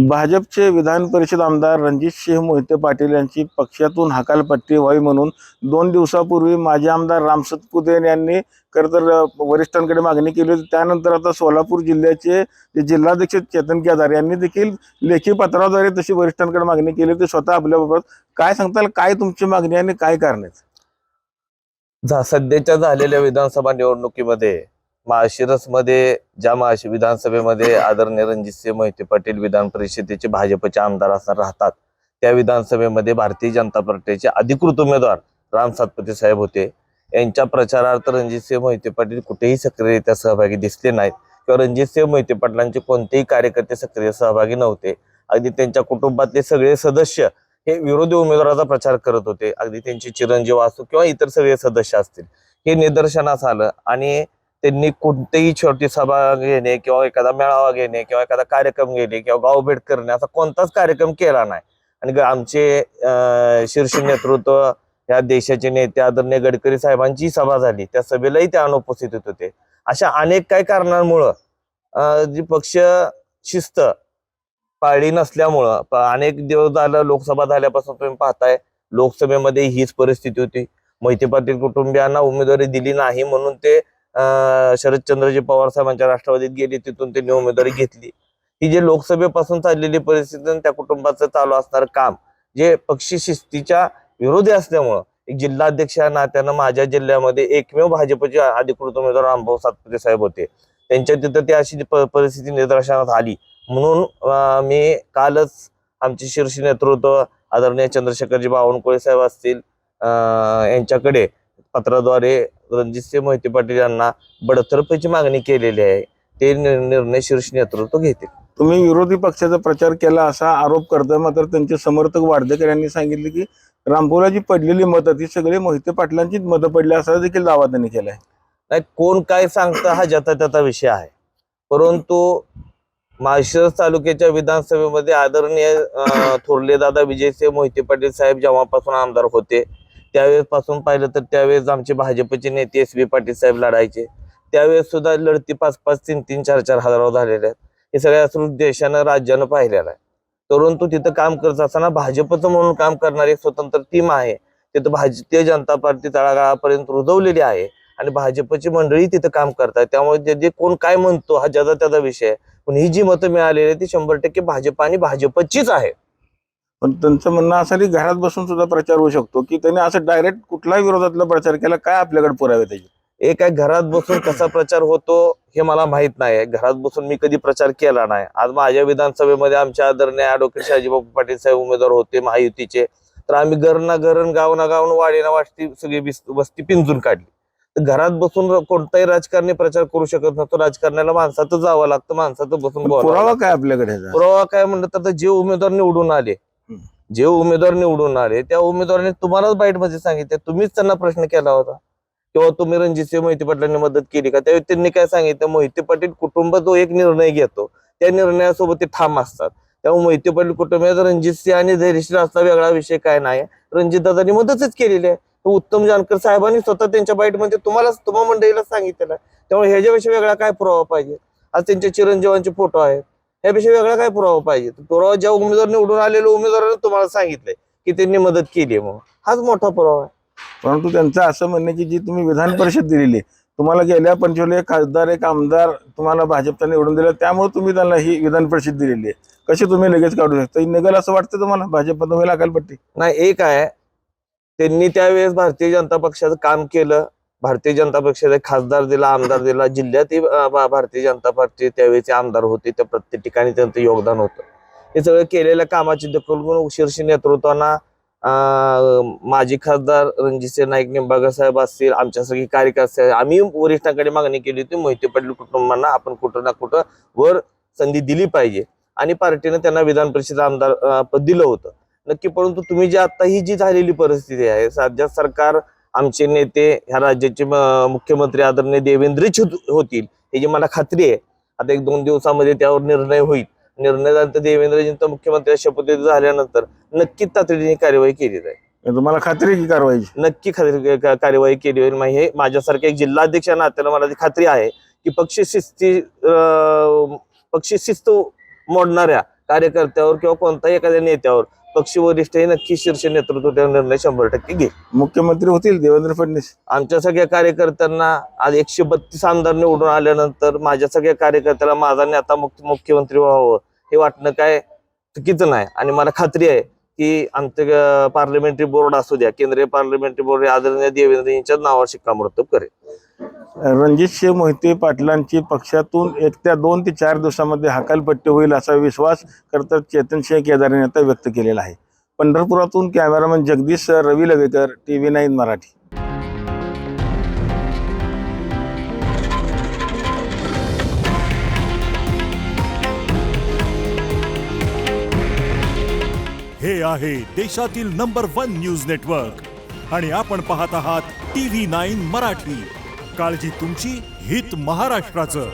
भाजपचे विधान परिषद आमदार रणजितसिंह मोहिते पाटील यांची पक्षातून हकालपट्टी व्हावी म्हणून 2 दिवसापूर्वी माजी आमदार राम सतपुते यांनी खरं तर वरिष्ठांकडे मागणी केली होती। त्यानंतर आता सोलापूर जिल्ह्याचे जे जिल्हाध्यक्ष चेतन केदार यांनी देखील लेखी पत्राद्वारे तशी वरिष्ठांकडे मागणी केली होती स्वतः आपल्याबाबत। काय सांगताल, काय तुमची मागणी आणि काय कारण आहे? सध्याच्या झालेल्या विधानसभा निवडणुकीमध्ये माळशिरसमध्ये ज्या विधानसभेमध्ये आदरणीय रणजितसिंह मोहिते पाटील विधान परिषदेचे भाजपचे आमदार असणार राहतात, त्या विधानसभेमध्ये भारतीय जनता पार्टीचे अधिकृत उमेदवार राम सातपुते साहेब होते। यांच्या प्रचारार्थ रणजितसिंह मोहिते पाटील कुठेही सक्रियरित्या सहभागी दिसले नाहीत किंवा रणजितसिंह मोहिते पाटलांचे कोणतेही कार्यकर्ते सक्रिय सहभागी नव्हते। अगदी त्यांच्या कुटुंबातले सगळे सदस्य हे विरोधी उमेदवाराचा प्रचार करत होते। अगदी त्यांचे चिरंजीव असो किंवा इतर सगळे सदस्य असतील, हे निदर्शनास आलं आणि त्यांनी कोणतेही छोटी सभा घेणे किंवा एखादा मेळावा घेणे किंवा एखादा कार्यक्रम घेणे किंवा गावभेट करणे असा कोणताच कार्यक्रम केला नाही। आणि आमचे शीर्ष नेतृत्व या देशाचे नेते आदरणीय गडकरी साहेबांची सभा झाली, त्या सभेलाही ते अनुपस्थित होते। अशा अनेक काही कारणांमुळं जी पक्ष शिस्त पाळली नसल्यामुळं अनेक दिवस झालं लोकसभा झाल्यापासून तुम्ही पाहताय लोकसभेमध्ये हीच परिस्थिती होती। मोहिते पाटील कुटुंबियांना उमेदवारी दिली नाही म्हणून ते शरदचंद्रजी पवार साहेबांच्या राष्ट्रवादीत गेले, तिथून त्यांनी उमेदवारी घेतली। ही जे लोकसभेपासून चाललेली परिस्थिती त्या कुटुंबाचं चालू असणारं काम जे पक्षी शिस्तीच्या विरोधी असल्यामुळं एक जिल्हाध्यक्ष या नात्यानं माझ्या जिल्ह्यामध्ये एकमेव भाजपचे अधिकृत उमेदवार रामभाऊ सातपुते साहेब होते, त्यांच्या तिथं ती अशी परिस्थिती निदर्शनास आली म्हणून मी कालच आमचे शीर्ष नेतृत्व आदरणीय चंद्रशेखरजी बावनकुळे साहेब असतील यांच्याकडे पत्राद्वारे रणजितसिंह मोहिते पाटील यांना बडतर्फीची मागणी केलेली आहे। ते निर्णय शीर्ष नेतृत्व घेतील। तुम्ही विरोधी पक्षाचा प्रचार केला असा आरोप करताय, मात्र त्यांचे समर्थक वाडदेकर यांनी सांगितले की रामभाऊला जी पडलेली मतं ती सगळे मोहिते पाटलांचीच मतं पडली असा देखील दावा त्यांनी केलाय। नाही, कोण काय सांगतं हा ज्याचा त्याचा विषय आहे, परंतु माळशिरस तालुक्याच्या विधानसभेमध्ये आदरणीय थोरले दादा विजयसिंह मोहिते पाटील साहेब जेव्हापासून आमदार होते त्यावेळेस पासून पाहिलं तर त्यावेळेस आमचे भाजपचे नेते SV पाटील साहेब लढायचे, त्यावेळेस सुद्धा लढती 5-5, 3-3, 4-4 हजारावर झालेले आहेत। हे सगळ्या देशानं राज्यानं पाहिलेलं आहे। परंतु तिथं काम करत असताना भाजपचं म्हणून काम करणारी एक स्वतंत्र टीम आहे, तिथं भारतीय जनता पार्टी तळागाळापर्यंत रुजवलेली आहे आणि भाजपची मंडळी तिथं काम करतात। त्यामुळे जे कोण काय म्हणतो हा ज्याचा त्याचा विषय आहे, पण ही जी मतं मिळालेली आहे ती 100% भाजप आणि भाजपचीच आहे। पण त्यांचं म्हणणं असं की घरात बसून सुद्धा प्रचार होऊ शकतो, की त्यांनी असं डायरेक्ट कुठल्याही विरोधातला प्रचार केला, काय आपल्याकडे पुरावे त्याचे? एक आहे घरात बसून कसा प्रचार होतो हे मला माहित नाही, घरात बसून मी कधी प्रचार केला नाही। आज माझ्या विधानसभेमध्ये आमच्या आदरणीय ॲडव्होकेट शहाजीबापू पाटील साहेब उमेदवार होते महायुतीचे, तर आम्ही घरना घरण गावना गावन वाडीना वाटती सगळी वस्ती पिंजून काढली। तर घरात बसून कोणताही राजकारणी प्रचार करू शकत नसतो, राजकारण्याला माणसाचं जावं लागतं, माणसाचं बसून पुरावा काय आपल्याकडे? पुरावा काय म्हणलं तर जे उमेदवार निवडून आले, त्या उमेदवाराने तुम्हालाच बाईटमध्ये सांगितलं, तुम्हीच त्यांना प्रश्न केला होता किंवा तुम्ही रणजितसिंह मोहिते पाटलांनी मदत केली का? त्यावेळी त्यांनी काय सांगितलं, मोहिते पाटील कुटुंब जो एक निर्णय घेतो त्या निर्णयासोबत ते ठाम असतात। त्यामुळे मोहिते पाटील कुटुंबात रणजितसिंह आणि धैर्यशील असला वेगळा विषय काय नाही, रणजितदादांनी मदतच केलेली आहे। उत्तम जानकर साहेबांनी स्वतः त्यांच्या बाईटमध्ये तुम्हा मंडळीला सांगितलेलं आहे। त्यामुळे ह्याच्याविषयी वेगळा काय पुरावा पाहिजे? आज त्यांच्या चिरंजीवांचे फोटो आहेत, ह्यापेक्षा वेगळा काय पुरावा पाहिजे? पुरावा ज्या उमेदवार निवडून आलेल्या उमेदवाराने तुम्हाला सांगितलंय की त्यांनी मदत केली म्हणून, हाच मोठा पुरावा आहे। परंतु त्यांचं असं म्हणणं की जी तुम्ही विधान परिषद दिलेली, तुम्हाला गेल्या 25 खासदार एक आमदार तुम्हाला भाजपचा निवडून दिला, त्यामुळे तुम्ही त्यांना ही विधान परिषद दिलेली आहे, कशी तुम्ही लगेच काढू शकता? निघाल असं वाटतं तुम्हाला भाजपमध्ये होईल अकालपट्टी? नाही, एक आहे त्यांनी त्यावेळेस भारतीय जनता पक्षाचं काम केलं, भारतीय जनता पक्षाचा खासदार दिला, आमदार दिला, जिल्ह्यातही भारतीय जनता पार्टी त्यावेळेचे आमदार होते, त्या प्रत्येक ठिकाणी त्यांचं योगदान होतं। हे सगळं केलेल्या कामाची दखल घेऊन शीर्ष नेतृत्वांना माजी खासदार रणजितसिंह नाईक निंबाळकर साहेब असतील, आमच्या सगळी कार्यकर्ते, आम्ही वरिष्ठांकडे मागणी केली होती मोहिते पाटील कुटुंबांना आपण कुठं ना कुठं वर संधी दिली पाहिजे आणि पार्टीने त्यांना विधान परिषद आमदार पद दिलं होतं नक्की। परंतु तुम्ही जी आता ही जी झालेली परिस्थिती आहे, राज्य सरकार आमचे नेते ह्या राज्याचे मुख्यमंत्री आदरणीय देवेंद्रच होतील याची मला खात्री आहे। आता 1-2 दिवसामध्ये त्यावर निर्णय होईल। निर्णय झाल्यानंतर देवेंद्रजींचा मुख्यमंत्री शपथ झाल्यानंतर नक्की तातडीने कार्यवाही केली जाईल। तुम्हाला खात्री की कारवाईची? नक्की कार्यवाही केली होईल। हे माझ्यासारख्या एक जिल्हाध्यक्ष नात्याला मला ती खात्री आहे की पक्ष शिस्त मोडणाऱ्या कार्यकर्त्यावर किंवा कोणत्याही एखाद्या नेत्यावर पक्ष वरिष्ठ हे नक्की शीर्ष नेतृत्व निर्णय 100% घेईल. मुख्यमंत्री होतील देवेंद्र फडणवीस. आमच्या सगळ्या कार्यकर्त्यांना आज 132 आमदार निवडून आल्यानंतर माझ्या सगळ्या कार्यकर्त्याला माझा नेता मुख्यमंत्री व्हावं हे वाटणं काय चुकीचं नाही. आणि मला खात्री आहे की आमचं पार्लमेंटरी बोर्ड असू द्या, केंद्रीय पार्लमेंटरी बोर्ड आदरणीय देवेंद्र यांच्याच नावावर शिक्कामोर्तब करेल. रणजितसिंह मोहिते पाटलांची पक्षातून 1 ते 2 ते 4 दिवसामध्ये हकालपट्टी होईल असा विश्वास करतात चेतनसिंह केदार यांनी आता व्यक्त केलेला आहे. पंढरपुरातून कॅमेरामन जगदीश रवी लवेकर, TV9 मराठी. हे आहे देशातील नंबर 1 न्यूज नेटवर्क आणि आपण पाहत आहात TV9 मराठी. काळजी तुमची, हित महाराष्ट्राचं.